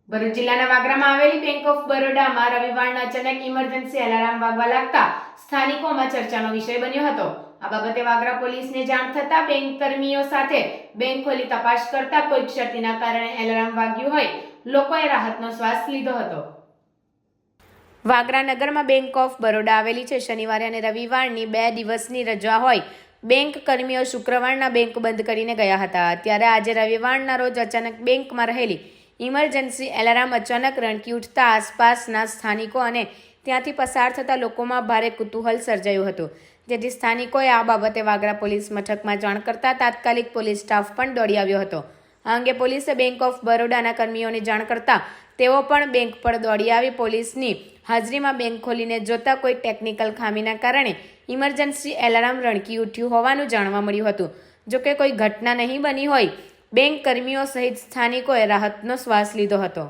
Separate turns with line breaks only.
ભરૂચ જિલ્લાના વાગરામાં આવેલી bank of બરોડામાં રવિવારના અચાનક ઇમરજન્સી એલાર્મ વાગવા લાગતા સ્થાનિકોમાં ચર્ચાનો વિષય બન્યો હતો। આ બાબતે વાગરા પોલીસને જાણ થતાં બેંક કર્મીઓ સાથે બેંક ખોલી તપાસ કરતા કોઈ ક્ષતિના કારણે એલાર્મ વાગ્યું હોય લોકોએ રાહતનો શ્વાસ લીધો હતો। વાગરા નગરમાં બેંક ઓફ બરોડા આવેલી છે। શનિવારે અને રવિવારની 2 દિવસની રજા હોય બેંક કર્મીઓ શુક્રવારના બેંક બંધ કરીને ગયા હતા। ત્યારે આજે રવિવારના રોજ અચાનક બેંકમાં રહેલી ઇમરજન્સી એલાર્મ અચાનક રણકી ઉઠતા આસપાસના સ્થાનિકો અને ત્યાંથી પસાર થતા લોકોમાં ભારે કુતૂહલ સર્જાયું હતું, જેથી સ્થાનિકોએ આ બાબતે વાગરા પોલીસ મથકમાં જાણ કરતા તાત્કાલિક પોલીસ સ્ટાફ પણ દોડી આવ્યો હતો। આ અંગે પોલીસે બેંક ઓફ બરોડાના કર્મીઓને જાણ કરતા તેઓ પણ બેંક પર દોડી આવી પોલીસની હાજરીમાં બેંક ખોલીને જોતા કોઈ ટેકનિકલ ખામીના કારણે ઇમરજન્સી એલાર્મ રણકી ઉઠ્યું હોવાનું જાણવા મળ્યું હતું। જોકે કોઈ ઘટના નહીં બની હોય। બેંક કર્મીઓ સહિત સ્થાનિકોએ રાહતનો શ્વાસ લીધો હતો।